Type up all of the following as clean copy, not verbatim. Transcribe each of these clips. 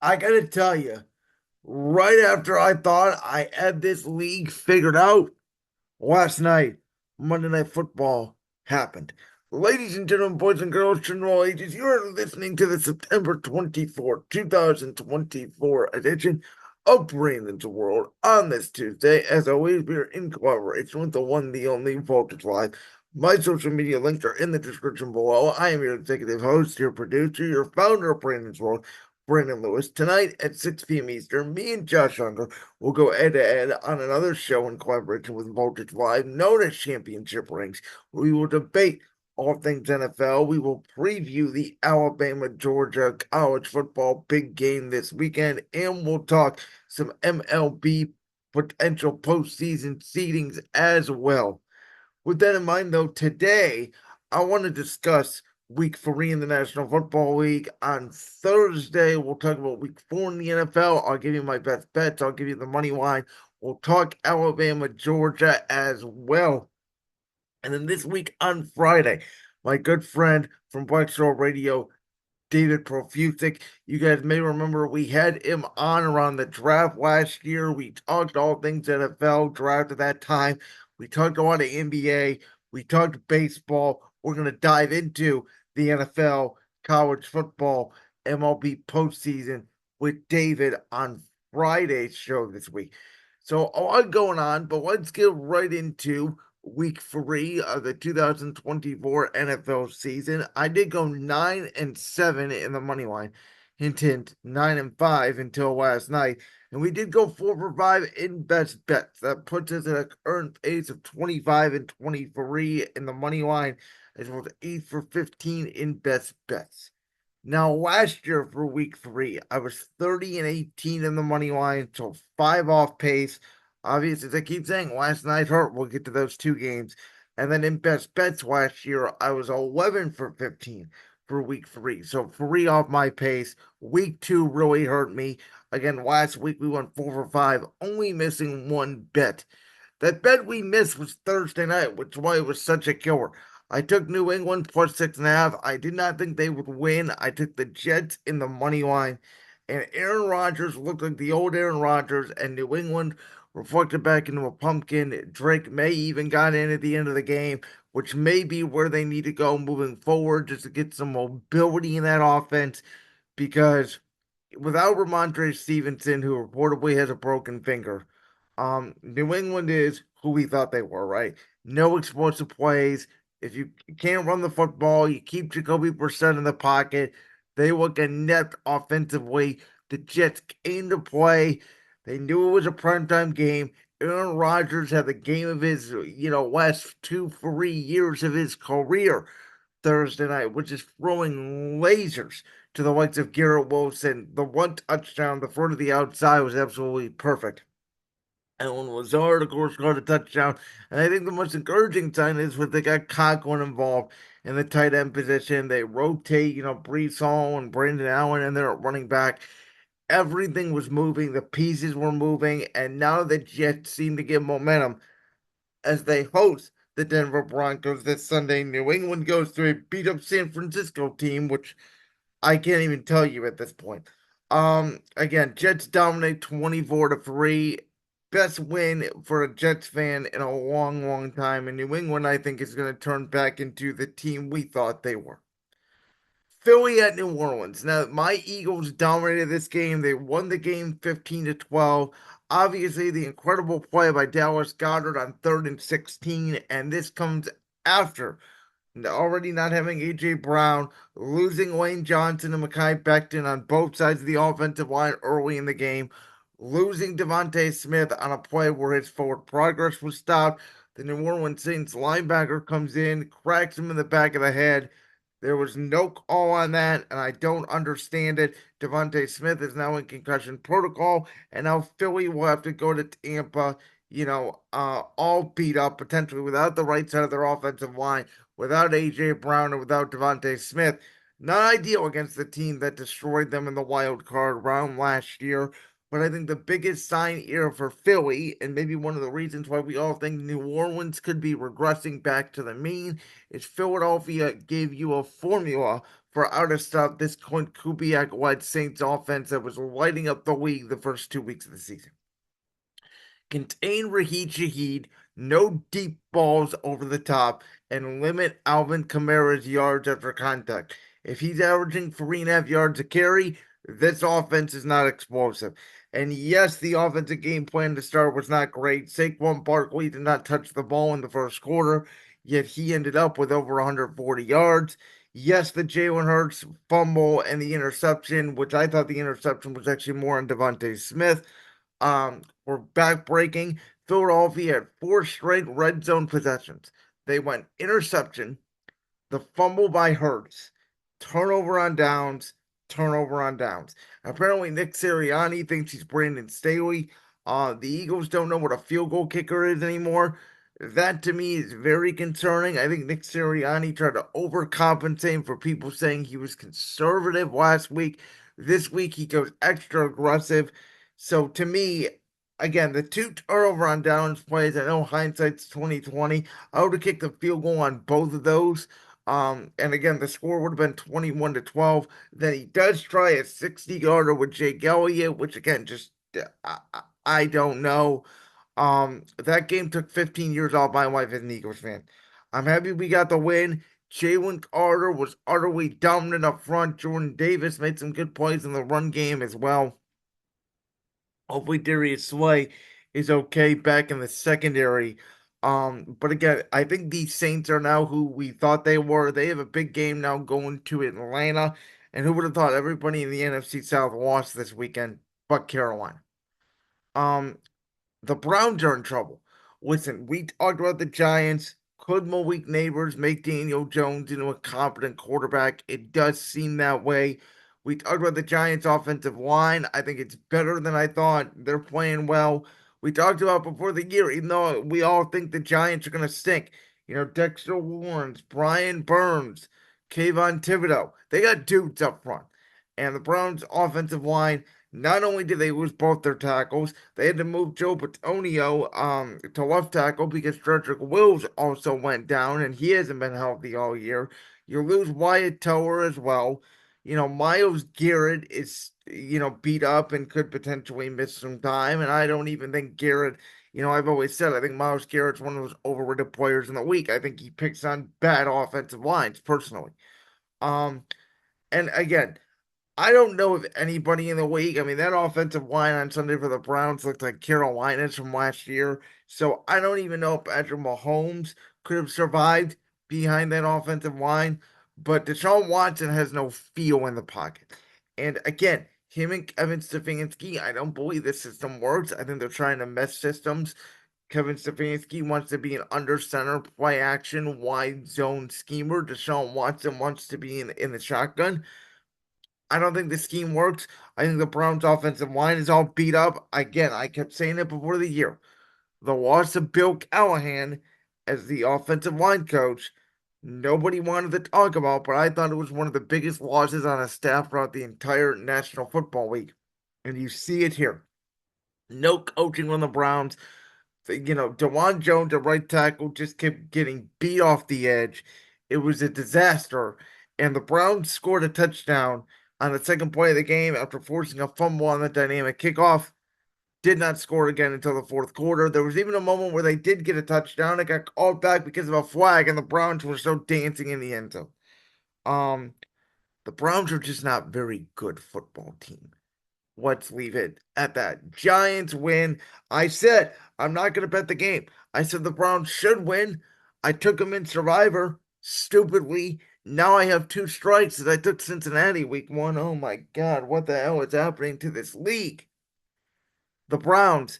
I gotta tell you, right after I thought I had this league figured out, last night, Monday Night Football happened. Ladies and gentlemen, boys and girls, children of all ages, you are listening to the September 24th, 2024 edition of Brandon's World on this Tuesday. As always, we are in collaboration with the one, the only Voltage Live. My social media links are in the description below. I am your executive host, your producer, your founder of Brandon's World, Brandon Lewis. Tonight at 6 p.m. Eastern, me and Josh Unger will go head to head on another show in collaboration with Voltage Live, known as Championship Rings. We will debate all things NFL. We will preview the Alabama Georgia college football big game this weekend, and we'll talk some MLB potential postseason seedings as well. With that in mind, though, today I want to discuss week 3 in the National Football League. On Thursday, we'll talk about week 4 in the NFL. I'll give you my best bets. I'll give you the money line. We'll talk Alabama, Georgia as well. And then this week on Friday, my good friend from Black Star Radio, David Profusic. You guys may remember we had him on around the draft last year. We talked all things NFL draft at that time. We talked a lot of NBA. We talked baseball. We're going to dive into the NFL, college football, MLB postseason with David on Friday's show this week. So a lot going on, but let's get right into week 3 of the 2024 NFL season. I did go 9-7 in the money line. Hint, hint, 9-5 until last night. And we did go 4 for 5 in best bets. That puts us at a current pace of 25-23 in the money line, as well as 8 for 15 in best bets. Now, last year for week 3, I was 30-18 in the money line, so 5 off pace. Obviously, as I keep saying, last night hurt. We'll get to those 2 games. And then in best bets last year, I was 11 for 15 for week 3. So 3 off my pace. Week 2 really hurt me. Again, last week we went 4 for 5, only missing one bet. That bet we missed was Thursday night, which is why it was such a killer. I took New England plus 6.5. I did not think they would win. I took the Jets in the money line, and Aaron Rodgers looked like the old Aaron Rodgers, and New England reflected back into a pumpkin. Drake May even got in at the end of the game, which may be where they need to go moving forward just to get some mobility in that offense because without Ramondre Stevenson, who reportedly has a broken finger, New England is who we thought they were, right? No explosive plays. If you can't run the football, you keep Jacoby Brissett in the pocket. They look inept offensively. The Jets came to play. They knew it was a primetime game. Aaron Rodgers had the game of his, last 2, 3 years of his career Thursday night, which is throwing lasers to the likes of Garrett Wilson. The one touchdown, the front of the outside was absolutely perfect. Alan Lazard, of course, got a touchdown. And I think the most encouraging sign is when they got Conklin involved in the tight end position. They rotate, Brees Hall and Brandon Allen in there at running back. Everything was moving. The pieces were moving. And now the Jets seem to get momentum as they host the Denver Broncos this Sunday. New England goes to a beat up San Francisco team, which I can't even tell you at this point. Again, Jets dominate 24-3. Best win for a Jets fan in a long, long time. And New England, I think, is going to turn back into the team we thought they were. Philly at New Orleans. Now, my Eagles dominated this game. They won the game 15-12. Obviously, the incredible play by Dallas Goedert on 3rd and 16, and this comes after already not having AJ Brown, losing Lane Johnson and Mekhi Becton on both sides of the offensive line early in the game, losing Devontae Smith on a play where his forward progress was stopped. The New Orleans Saints linebacker comes in, cracks him in the back of the head. There was no call on that, and I don't understand it. Devontae Smith is now in concussion protocol, and now Philly will have to go to Tampa, all beat up, potentially without the right side of their offensive line, without AJ Brown, and without Devontae Smith. Not ideal against the team that destroyed them in the wild card round last year. But I think the biggest sign here for Philly, and maybe one of the reasons why we all think New Orleans could be regressing back to the mean, is Philadelphia gave you a formula for out of stop this Clint Kubiak-led Saints offense that was lighting up the league the first 2 weeks of the season. Contain Raheem Shaheed, no deep balls over the top, and limit Alvin Kamara's yards after contact. If he's averaging 3.5 yards a carry, this offense is not explosive. And yes, the offensive game plan to start was not great. Saquon Barkley did not touch the ball in the first quarter, yet he ended up with over 140 yards. Yes, the Jalen Hurts fumble and the interception, which I thought the interception was actually more on Devontae Smith, were backbreaking. Philadelphia had four straight red zone possessions. They went interception, the fumble by Hurts, turnover on downs, turnover on downs. Apparently, Nick Sirianni thinks he's Brandon Staley. The Eagles don't know what a field goal kicker is anymore. That to me is very concerning. I think Nick Sirianni tried to overcompensate for people saying he was conservative last week. This week he goes extra aggressive. So to me, again, the two turnover on downs plays, I know hindsight's 2020. I would have kicked the field goal on both of those. And again, the score would have been 21-12. Then he does try a 60-yarder with Jake Elliott, which again, just I don't know. That game took 15 years off my life as an Eagles fan. I'm happy we got the win. Jalen Carter was utterly dominant up front. Jordan Davis made some good plays in the run game as well. Hopefully Darius Slay is okay back in the secondary. But again, I think these Saints are now who we thought they were. They have a big game now going to Atlanta. And who would have thought everybody in the NFC South lost this weekend but Carolina? Um, the Browns are in trouble. Listen, we talked about the Giants. Could Malik Neighbors make Daniel Jones into a competent quarterback? It does seem that way. We talked about the Giants' offensive line. I think it's better than I thought. They're playing well. We talked about before the year, even though we all think the Giants are going to stink. Dexter Lawrence, Brian Burns, Kayvon Thibodeau. They got dudes up front. And the Browns' offensive line, not only did they lose both their tackles, they had to move Joe Bitonio to left tackle because Frederick Wills also went down and he hasn't been healthy all year. You lose Wyatt Tower as well. Myles Garrett is, beat up and could potentially miss some time. And I don't even think Garrett, I've always said I think Myles Garrett's one of those overrated players in the league. I think he picks on bad offensive lines personally. Um, and again, I don't know if anybody in the league, I mean, that offensive line on Sunday for the Browns looked like Carolina's from last year. So I don't even know if Patrick Mahomes could have survived behind that offensive line. But Deshaun Watson has no feel in the pocket. And again, him and Kevin Stefanski, I don't believe the system works. I think they're trying to mesh systems. Kevin Stefanski wants to be an under center, play action, wide zone schemer. Deshaun Watson wants to be in the shotgun. I don't think the scheme works. I think the Browns' offensive line is all beat up. Again, I kept saying it before the year. The loss of Bill Callahan as the offensive line coach, nobody wanted to talk about, but I thought it was one of the biggest losses on a staff throughout the entire National Football League. And you see it here. No coaching on the Browns. DeJuan Jones, at right tackle, just kept getting beat off the edge. It was a disaster. And the Browns scored a touchdown on the second play of the game after forcing a fumble on the dynamic kickoff. Did not score again until the fourth quarter. There was even a moment where they did get a touchdown. It got called back because of a flag, and the Browns were so dancing in the end zone. Um, the Browns are just not a very good football team. Let's leave it at that. Giants win. I said I'm not going to bet the game. I said the Browns should win. I took them in Survivor stupidly. Now I have two strikes as I took Cincinnati week one. Oh my God, what the hell is happening to this league? The Browns,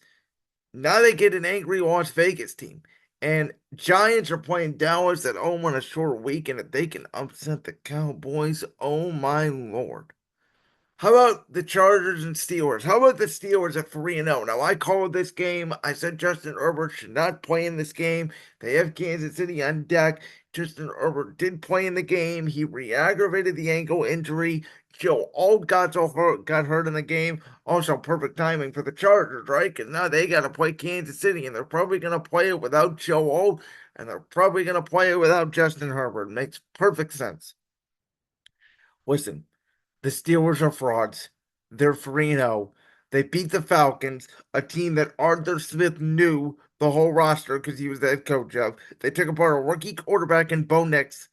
now they get an angry Las Vegas team. And Giants are playing Dallas at home on a short week. And if they can upset the Cowboys, oh my Lord. How about the Chargers and Steelers? How about the Steelers at 3-0? Now, I called this game. I said Justin Herbert should not play in this game. They have Kansas City on deck. Justin Herbert did play in the game. He re-aggravated the ankle injury. Joe Alt got hurt in the game. Also, perfect timing for the Chargers, right? Because now they got to play Kansas City, and they're probably going to play it without Joe Alt, and they're probably going to play it without Justin Herbert. Makes perfect sense. Listen, the Steelers are frauds. They're 3-0. They beat the Falcons, a team that Arthur Smith knew the whole roster because he was the head coach of. They took apart a rookie quarterback in Bo Nix,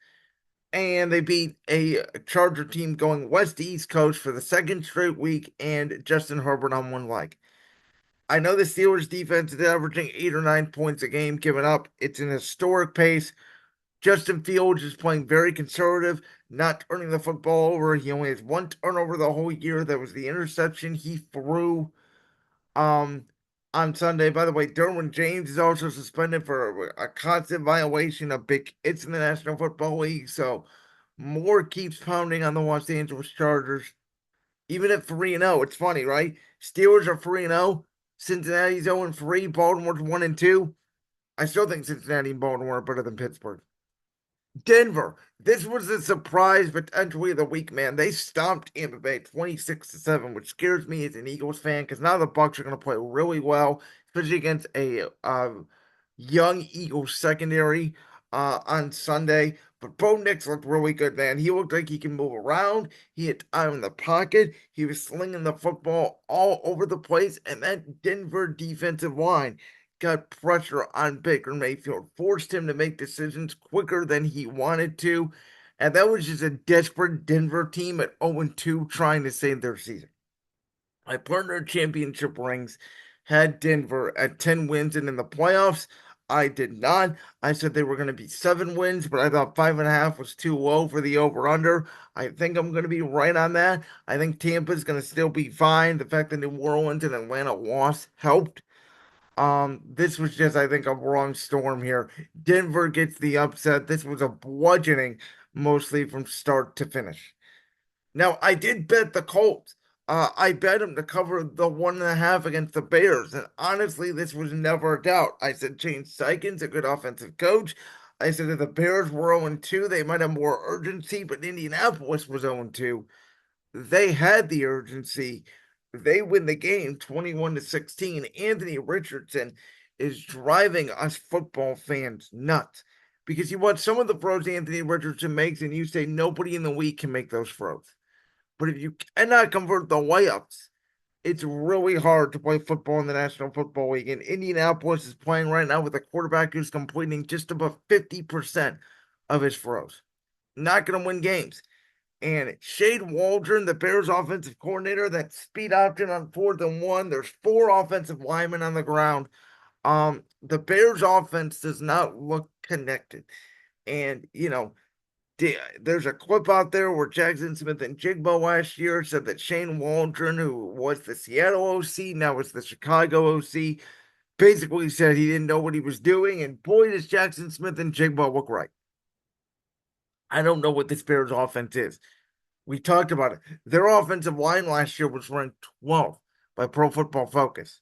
and they beat a Charger team going west to east coast for the second straight week and Justin Herbert on one leg. I know the Steelers defense is averaging 8 or 9 points a game given up. It's an historic pace. Justin Fields is playing very conservative, not turning the football over. He only has one turnover the whole year. That was the interception he threw um on Sunday. By the way, Derwin James is also suspended for a constant violation of big hits in the National Football League. So more keeps pounding on the Los Angeles Chargers. Even at 3-0, it's funny, right? Steelers are 3-0, Cincinnati's 0-3, Baltimore's 1-2. I still think Cincinnati and Baltimore are better than Pittsburgh. Denver. This was the surprise potentially of the week, man. They stomped Tampa Bay 26-7, which scares me as an Eagles fan because now the Bucks are going to play really well, especially against a young Eagles secondary on Sunday. But Bo Nix looked really good, man. He looked like he can move around. He had time in the pocket. He was slinging the football all over the place, and that Denver defensive line got pressure on Baker Mayfield, forced him to make decisions quicker than he wanted to. And that was just a desperate Denver team at 0-2 trying to save their season. My partner championship rings had Denver at 10 wins, and in the playoffs, I did not. I said they were going to be 7 wins, but I thought 5.5 was too low for the over under. I think I'm going to be right on that. I think Tampa's going to still be fine. The fact that New Orleans and Atlanta lost helped. This was just, I think, a wrong storm here. Denver gets the upset. This was a bludgeoning, mostly from start to finish. Now, I did bet the Colts. I bet them to cover the 1.5 against the Bears. And honestly, this was never a doubt. I said Shane Steichen's a good offensive coach. I said if the Bears were 0-2, they might have more urgency, but Indianapolis was 0-2. They had the urgency. They win the game 21-16. Anthony Richardson is driving us football fans nuts because you watch some of the throws Anthony Richardson makes, and you say nobody in the league can make those throws. But if you cannot convert the layups, it's really hard to play football in the National Football League. And Indianapolis is playing right now with a quarterback who's completing just about 50% of his throws. Not going to win games. And Shade Waldron, the Bears offensive coordinator, that speed option on 4th and 1. There's 4 offensive linemen on the ground. The Bears offense does not look connected. And, there's a clip out there where Jackson Smith and Jigbo last year said that Shane Waldron, who was the Seattle OC, now is the Chicago OC, basically said he didn't know what he was doing. And boy, does Jackson Smith and Jigbo look right. I don't know what this Bears offense is. We talked about it. Their offensive line last year was ranked 12th by Pro Football Focus.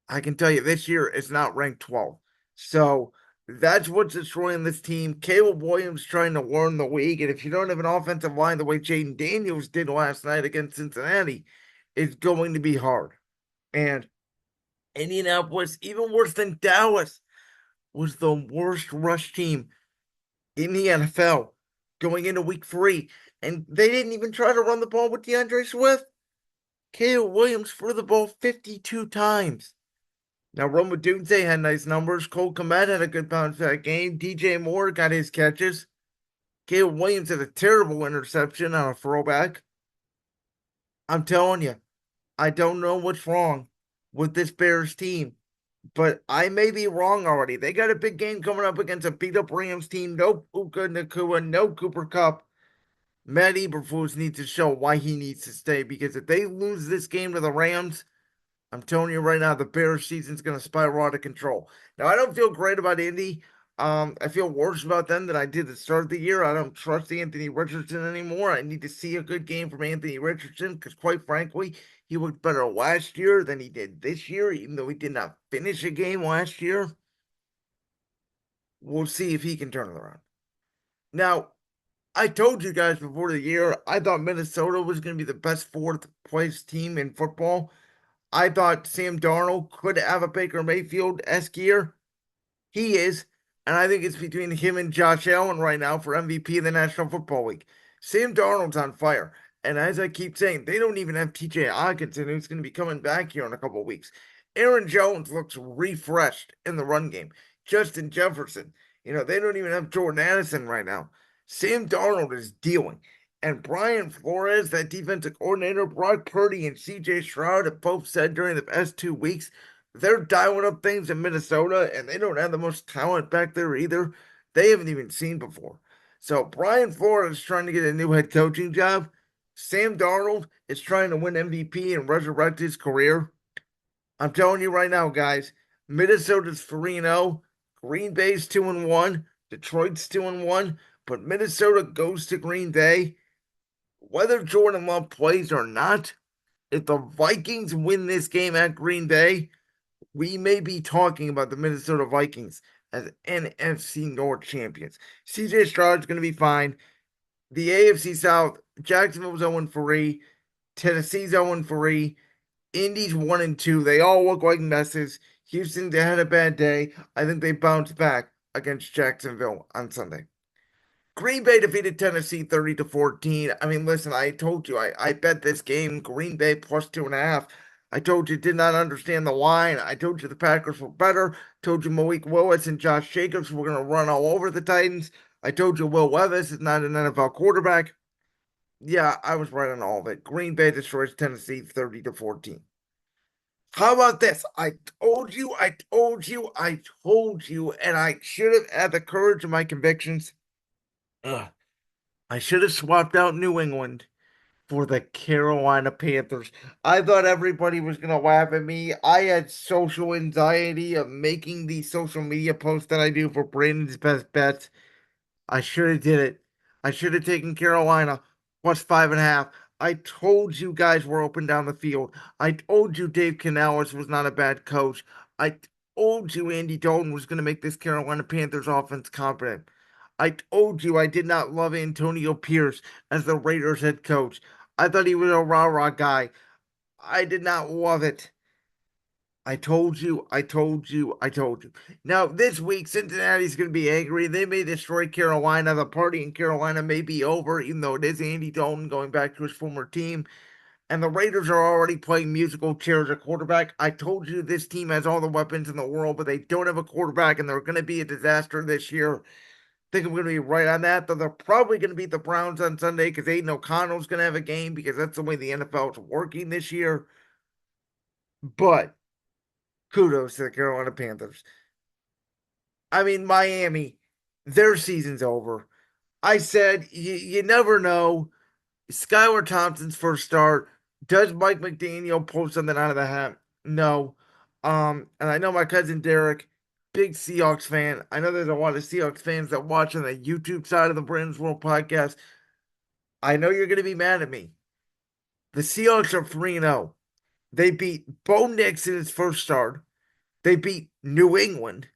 I can tell you this year it's not ranked 12th. So that's what's destroying this team. Caleb Williams trying to learn the league. And if you don't have an offensive line the way Jaden Daniels did last night against Cincinnati, it's going to be hard. And Indianapolis, even worse than Dallas, was the worst rush team in the NFL going into week 3. And they didn't even try to run the ball with DeAndre Swift. Caleb Williams threw the ball 52 times. Now, Roma Dunze had nice numbers. Cole Kmet had a good bounce back game. DJ Moore got his catches. Caleb Williams had a terrible interception on a throwback. I'm telling you, I don't know what's wrong with this Bears team, but I may be wrong already. They got a big game coming up against a beat up Rams team. No Puka Nacua, no Cooper Kupp. Matt Eberflus needs to show why he needs to stay because if they lose this game to the Rams, I'm telling you right now, the Bears season's going to spiral out of control. Now, I don't feel great about Indy. I feel worse about them than I did at the start of the year. I don't trust Anthony Richardson anymore. I need to see a good game from Anthony Richardson because, quite frankly, he looked better last year than he did this year, even though he did not finish a game last year. We'll see if he can turn it around. Now, I told you guys before the year, I thought Minnesota was going to be the best 4th place team in football. I thought Sam Darnold could have a Baker Mayfield-esque year. He is. And I think it's between him and Josh Allen right now for MVP of the National Football League. Sam Darnold's on fire. And as I keep saying, they don't even have TJ Hockenson, who's going to be coming back here in a couple of weeks. Aaron Jones looks refreshed in the run game. Justin Jefferson, they don't even have Jordan Addison right now. Sam Darnold is dealing. And Brian Flores, that defensive coordinator, Brock Purdy, and CJ Stroud have both said during the past 2 weeks they're dialing up things in Minnesota, and they don't have the most talent back there either. They haven't even seen before. So Brian Flores is trying to get a new head coaching job. Sam Darnold is trying to win MVP and resurrect his career. I'm telling you right now, guys, Minnesota's 3-0, Green Bay's 2-1, Detroit's 2-1, but Minnesota goes to Green Bay. Whether Jordan Love plays or not, if the Vikings win this game at Green Bay, we may be talking about the Minnesota Vikings as NFC North champions. CJ Stroud's going to be fine. The AFC South, Jacksonville's 0-3, Tennessee's 0-3, Indy's 1-2. They all look like messes. Houston, they had a bad day. I think they bounced back against Jacksonville on Sunday. Green Bay defeated Tennessee 30-14. I mean, listen, I told you I bet this game Green Bay plus 2.5. I told you did not understand the line. I told you the Packers were better. Told you Malik Willis and Josh Jacobs were going to run all over the Titans. I told you Will Levis is not an NFL quarterback. Yeah, I was right on all of it. Green Bay destroys Tennessee 30-14. How about this? I told you, I told you, I told you, and I should have had the courage of my convictions. Ugh. I should have swapped out New England for the Carolina Panthers. I thought everybody was going to laugh at me. I had social anxiety of making the social media posts that I do for Brandon's Best Bets. I should have did it. I should have taken Carolina plus 5.5. I told you guys were open down the field. I told you Dave Canales was not a bad coach. I told you Andy Dalton was going to make this Carolina Panthers offense competent. I told you I did not love Antonio Pierce as the Raiders head coach. I thought he was a rah-rah guy. I did not love it. I told you, I told you, I told you. Now, this week, Cincinnati's going to be angry. They may destroy Carolina. The party in Carolina may be over, even though it is Andy Dalton going back to his former team. And the Raiders are already playing musical chairs at quarterback. I told you this team has all the weapons in the world, but they don't have a quarterback, and they're going to be a disaster this year. I think I'm going to be right on that, though they're probably going to beat the Browns on Sunday because Aiden O'Connell's going to have a game because that's the way the NFL is working this year. But kudos to the Carolina Panthers. I mean, Miami, their season's over. I said, you never know. Skylar Thompson's first start. Does Mike McDaniel pull something out of the hat? No. And I know my cousin Derek, big Seahawks fan. I know there's a lot of Seahawks fans that watch on the YouTube side of the Brandon's World podcast. I know you're going to be mad at me. The Seahawks are 3-0. They beat Bo Nix in his first start. They beat New England.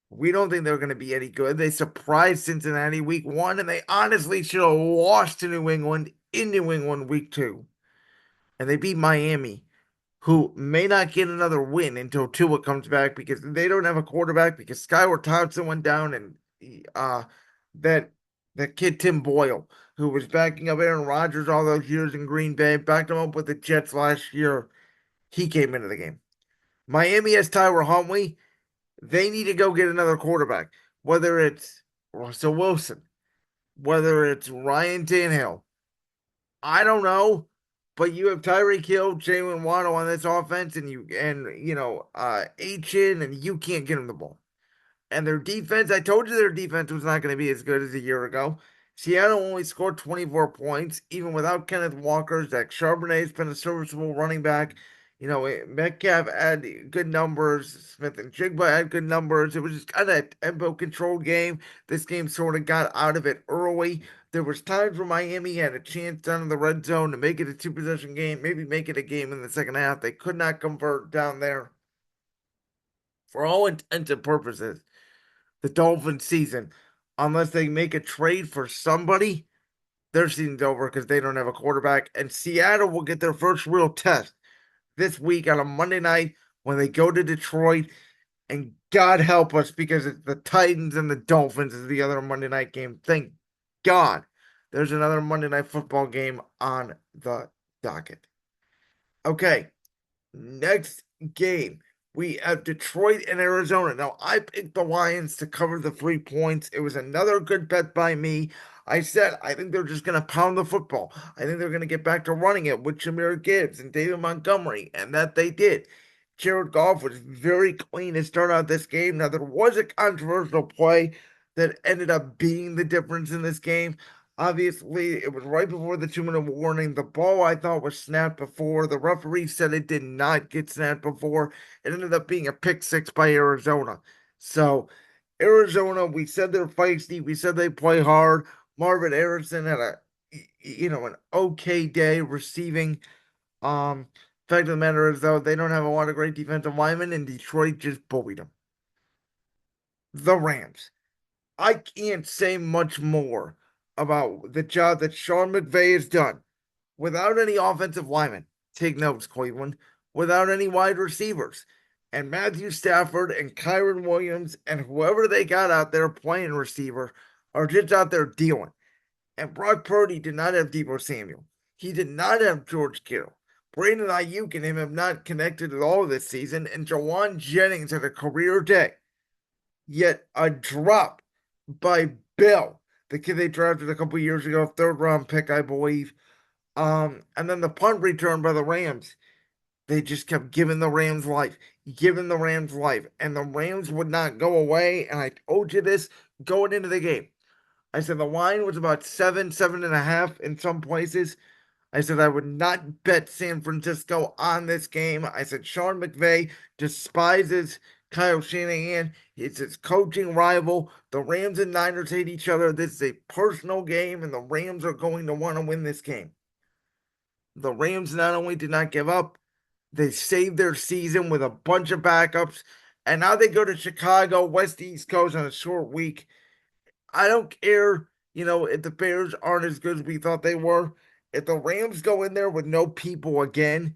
We don't think they're going to be any good. They surprised Cincinnati week 1, and they honestly should have lost to New England in New England week 2. And they beat Miami, who may not get another win until Tua comes back because they don't have a quarterback because Skylar Thompson went down and that that kid Tim Boyle, who was backing up Aaron Rodgers all those years in Green Bay, backed him up with the Jets last year. He came into the game. Miami has Tyler Huntley. They need to go get another quarterback, whether it's Russell Wilson, whether it's Ryan Tannehill. I don't know, but you have Tyreek Hill, Jalen Waddle on this offense, and Achin, and you can't get him the ball. And their defense, I told you their defense was not going to be as good as a year ago. Seattle only scored 24 points, even without Kenneth Walker. Zach Charbonnet's been a serviceable running back. Metcalf had good numbers. Smith and Jigba had good numbers. It was just kind of a tempo-controlled game. This game sort of got out of it early. There was times where Miami had a chance down in the red zone to make it a two-possession game, maybe make it a game in the second half. They could not convert down there. For all intents and purposes, the Dolphins season, unless they make a trade for somebody, their season's over because they don't have a quarterback. And Seattle will get their first real test this week on a Monday night when they go to Detroit. And God help us because it's the Titans and the Dolphins is the other Monday night game. Thank God there's another Monday Night Football game on the docket. Okay, next game, we have Detroit and Arizona. Now, I picked the Lions to cover the 3 points. It was another good bet by me. I said, I think they're just going to pound the football. I think they're going to get back to running it with Jahmyr Gibbs and David Montgomery, and that they did. Jared Goff was very clean to start out this game. Now, there was a controversial play that ended up being the difference in this game. Obviously, it was right before the 2 minute warning. The ball I thought was snapped before. The referee said it did not get snapped before. It ended up being a pick six by Arizona. So, Arizona, we said they're feisty. We said they play hard. Marvin Harrison had an okay day receiving. Fact of the matter is, though, they don't have a lot of great defensive linemen, and Detroit just bullied them. The Rams. I can't say much more about the job that Sean McVay has done without any offensive linemen. Take notes, Cleveland. Without any wide receivers. And Matthew Stafford and Kyron Williams and whoever they got out there playing receiver are just out there dealing. And Brock Purdy did not have Deebo Samuel. He did not have George Kittle. Brandon Ayuk and him have not connected at all this season. And Jawan Jennings had a career day. Yet a drop by Bill, the kid they drafted a couple years ago, third round pick, I believe. And then the punt return by the Rams. They just kept giving the Rams life, giving the Rams life, and the Rams would not go away. And I told you this going into the game. I said the line was about 7.5 in some places. I said I would not bet San Francisco on this game. I said Sean McVay despises Kyle Shanahan. It's his coaching rival. The Rams and Niners hate each other. This is a personal game, and the Rams are going to want to win this game. The Rams not only did not give up, they saved their season with a bunch of backups, and now they go to Chicago, West East Coast on a short week. I don't care, if the Bears aren't as good as we thought they were. If the Rams go in there with no people again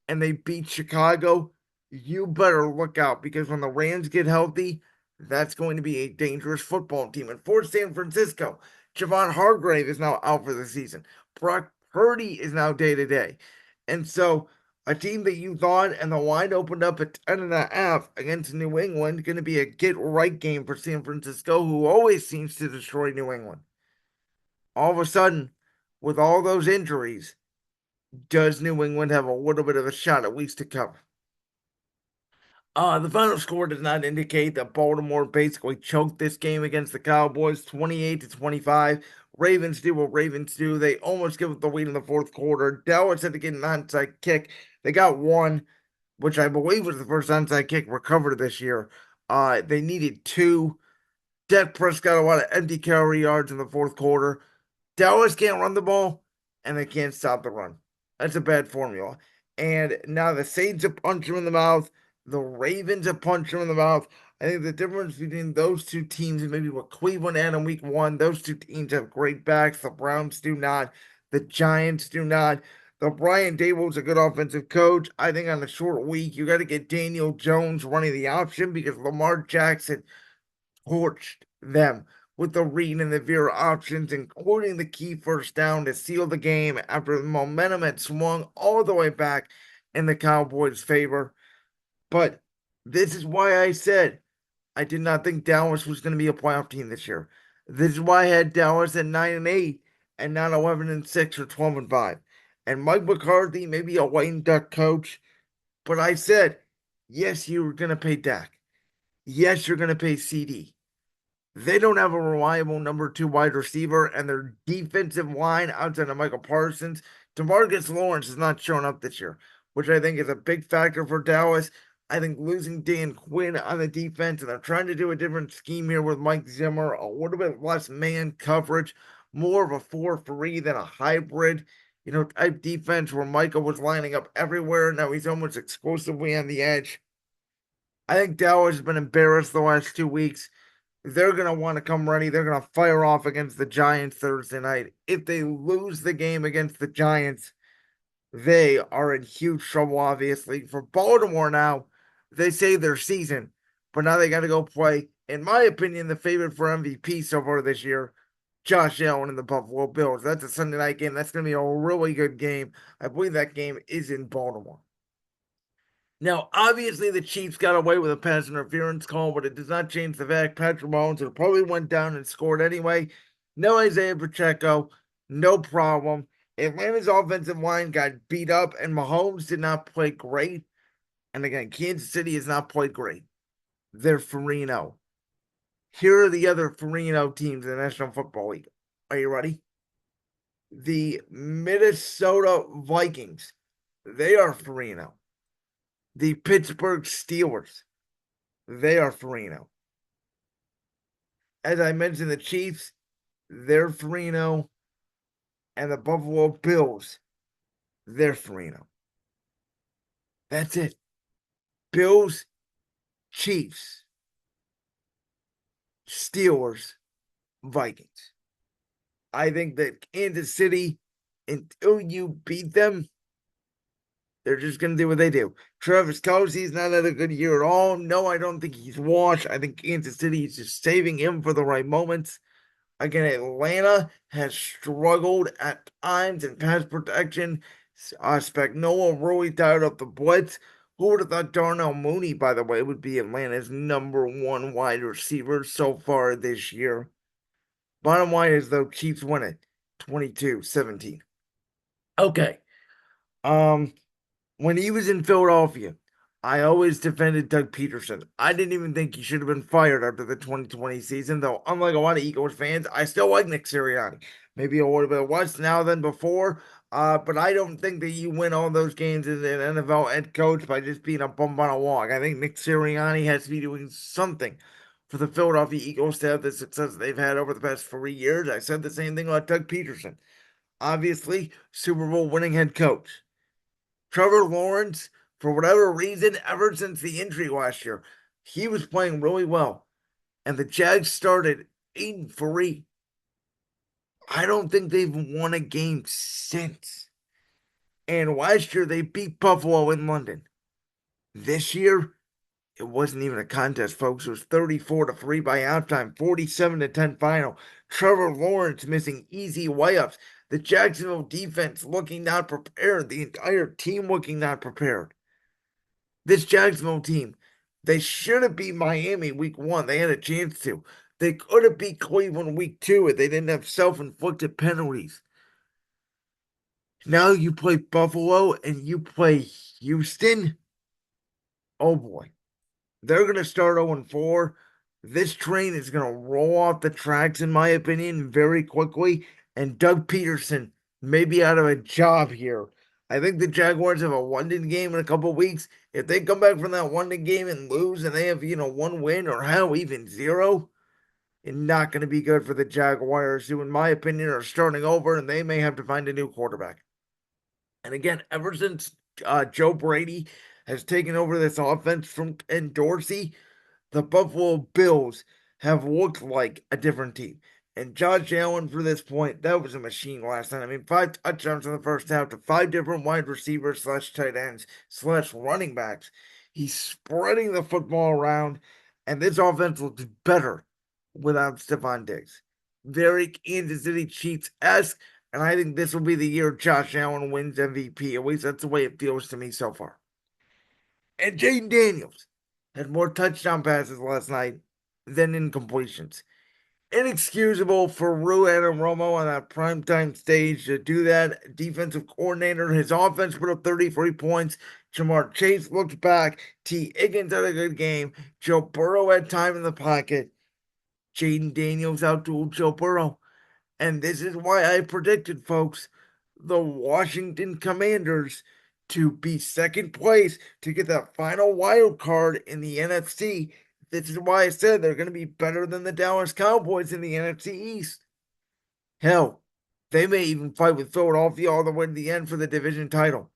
and they beat Chicago, you better look out because when the Rams get healthy, that's going to be a dangerous football team. And for San Francisco, Javon Hargrave is now out for the season. Brock Purdy is now day to day. And so a team that you thought and the line opened up at 10.5 against New England, going to be a get right game for San Francisco, who always seems to destroy New England. All of a sudden, with all those injuries, does New England have a little bit of a shot at least to cover? The final score does not indicate that Baltimore basically choked this game against the Cowboys 28-25. Ravens do what Ravens do. They almost give up the lead in the fourth quarter. Dallas had to get an onside kick. They got one, which I believe was the first onside kick recovered this year. They needed two. Dak Prescott a lot of empty carry yards in the fourth quarter. Dallas can't run the ball, and they can't stop the run. That's a bad formula. And now the Saints have punched him in the mouth. The Ravens have punched him in the mouth. I think the difference between those two teams and maybe what Cleveland had in week one, those two teams have great backs. The Browns do not. The Giants do not. The Brian Daboll's a good offensive coach. I think on a short week, you got to get Daniel Jones running the option because Lamar Jackson torched them with the read and the veer options, including the key first down to seal the game after the momentum had swung all the way back in the Cowboys' favor. But this is why I said I did not think Dallas was going to be a playoff team this year. This is why I had Dallas at 9-8 and not 11-6 or 12-5. And Mike McCarthy may be a white and duck coach, but I said, yes, you're going to pay Dak. Yes, you're going to pay CD. They don't have a reliable number two wide receiver, and their defensive line outside of Michael Parsons, DeMarcus Lawrence has not shown up this year, which I think is a big factor for Dallas. I think losing Dan Quinn on the defense, and they're trying to do a different scheme here with Mike Zimmer, a little bit less man coverage, more of a 4-3 than a hybrid, type defense where Michael was lining up everywhere. Now he's almost exclusively on the edge. I think Dallas has been embarrassed the last 2 weeks. They're going to want to come ready. They're going to fire off against the Giants Thursday night. If they lose the game against the Giants, they are in huge trouble, obviously. For Baltimore now, they saved their season, but now they got to go play, in my opinion, the favorite for MVP so far this year, Josh Allen and the Buffalo Bills. That's a Sunday night game. That's going to be a really good game. I believe that game is in Baltimore. Now, obviously, the Chiefs got away with a pass interference call, but it does not change the fact Patrick Mahomes would probably went down and scored anyway. No Isaiah Pacheco, no problem. Atlanta's offensive line got beat up, and Mahomes did not play great. And again, Kansas City has not played great. They're 3-0. Here are the other 3-0 teams in the National Football League. Are you ready? The Minnesota Vikings. They are 3-0. The Pittsburgh Steelers. They are 3-0. As I mentioned, the Chiefs, they're 3-0. And the Buffalo Bills, they're 3-0. That's it. Bills, Chiefs, Steelers, Vikings. I think that Kansas City, until you beat them, they're just going to do what they do. Travis Kelce's not had a good year at all. No, I don't think he's washed. I think Kansas City is just saving him for the right moments. Again, Atlanta has struggled at times in pass protection. Spagnuolo really tired up the blitz. Who would have thought Darnell Mooney, by the way, would be Atlanta's number one wide receiver so far this year? Bottom line is, though, Chiefs win it 22-17. Okay. When he was in Philadelphia, I always defended Doug Peterson. I didn't even think he should have been fired after the 2020 season, though, unlike a lot of Eagles fans, I still like Nick Sirianni. Maybe a little bit less now than before, but I don't think that you win all those games as an NFL head coach by just being a bump on a log. I think Nick Sirianni has to be doing something for the Philadelphia Eagles to have the success they've had over the past 3 years. I said the same thing about Doug Peterson. Obviously, Super Bowl winning head coach. Trevor Lawrence, for whatever reason, ever since the injury last year, he was playing really well. And the Jags started 8-3. I don't think they've won a game since. And last year they beat Buffalo in London. This year, it wasn't even a contest, folks. It was 34-3 by halftime, 47-10 final. Trevor Lawrence missing easy layups. The Jacksonville defense looking not prepared. The entire team looking not prepared. This Jacksonville team, they should have beat Miami week 1. They had a chance to. They could have beat Cleveland week 2 if they didn't have self-inflicted penalties. Now you play Buffalo and you play Houston. Oh boy. They're going to start 0-4. This train is going to roll off the tracks, in my opinion, very quickly. And Doug Peterson may be out of a job here. I think the Jaguars have a London game in a couple weeks. If they come back from that London game and lose and they have, one win or hell, even zero, it's not going to be good for the Jaguars, who, in my opinion, are starting over and they may have to find a new quarterback. And again, ever since Joe Brady has taken over this offense from Dorsey, the Buffalo Bills have looked like a different team. And Josh Allen, for this point, that was a machine last night. I mean, 5 touchdowns in the first half to 5 different wide receivers / tight ends / running backs. He's spreading the football around, and this offense looks better without Stephon Diggs. Very Kansas City Chiefs-esque, and I think this will be the year Josh Allen wins MVP. At least that's the way it feels to me so far. And Jaden Daniels had more touchdown passes last night than incompletions. Inexcusable for Rue Anarumo on that primetime stage to do that. Defensive coordinator, his offense put up 33 points. Jamar Chase looked back. T. Higgins had a good game. Joe Burrow had time in the pocket. Jaden Daniels outdueled Joe Burrow. And this is why I predicted, folks, the Washington Commanders to be second place to get that final wild card in the NFC. This is why I said they're going to be better than the Dallas Cowboys in the NFC East. Hell, they may even fight with Philadelphia all the way to the end for the division title.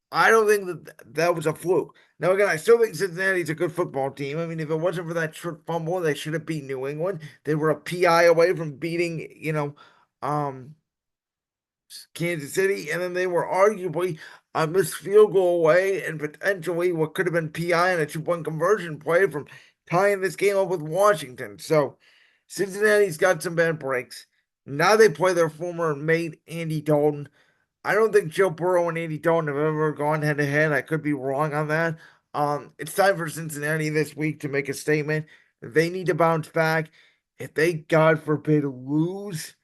I don't think that was a fluke. Now, again, I still think Cincinnati's a good football team. I mean, if it wasn't for that short fumble, they should have beat New England. They were a PI away from beating, Kansas City, and then they were arguably a missed field goal away and potentially what could have been PI and a 2-point conversion play from tying this game up with Washington. So Cincinnati's got some bad breaks. Now they play their former mate, Andy Dalton. I don't think Joe Burrow and Andy Dalton have ever gone head to head. I could be wrong on that. It's time for Cincinnati this week to make a statement. They need to bounce back. If they, God forbid, lose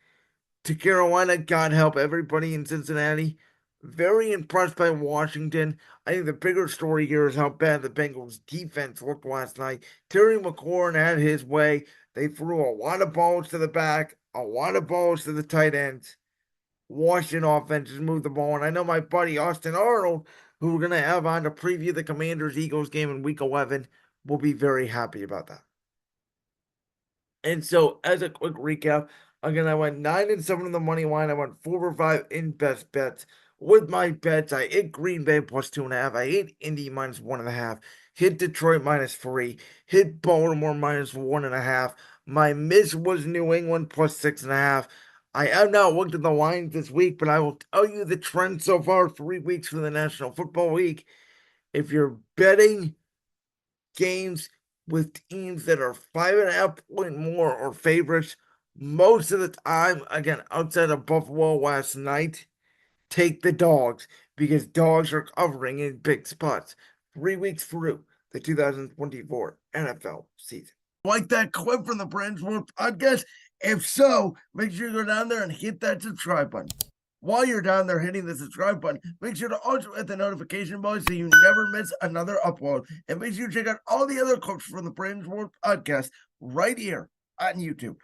to Carolina, God help everybody in Cincinnati. Very impressed by Washington. I think the bigger story here is how bad the Bengals defense looked last night. Terry McLaurin had his way. They threw a lot of balls to the back, a lot of balls to the tight ends. Washington offense just moved the ball. And I know my buddy Austin Arnold, who we're going to have on to preview the Commanders Eagles game in week 11, will be very happy about that. And so, as a quick recap, again, I went 9-7 in the money line. I went 4 for 5 in best bets. With my bets, I hit Green Bay plus 2.5. I hit Indy minus 1.5. Hit Detroit minus 3. Hit Baltimore minus 1.5. My miss was New England plus 6.5. I have not looked at the lines this week, but I will tell you the trend so far 3 weeks for the National Football League. If you're betting games with teams that are 5.5 point more or favorites, most of the time, again, outside of Buffalo last night, take the dogs because dogs are covering in big spots 3 weeks through the 2024 NFL season. Like that clip from the Brands World podcast? If so, make sure you go down there and hit that subscribe button. While you're down there hitting the subscribe button, make sure to also hit the notification bell so you never miss another upload. And make sure you check out all the other clips from the Brands World podcast right here on YouTube.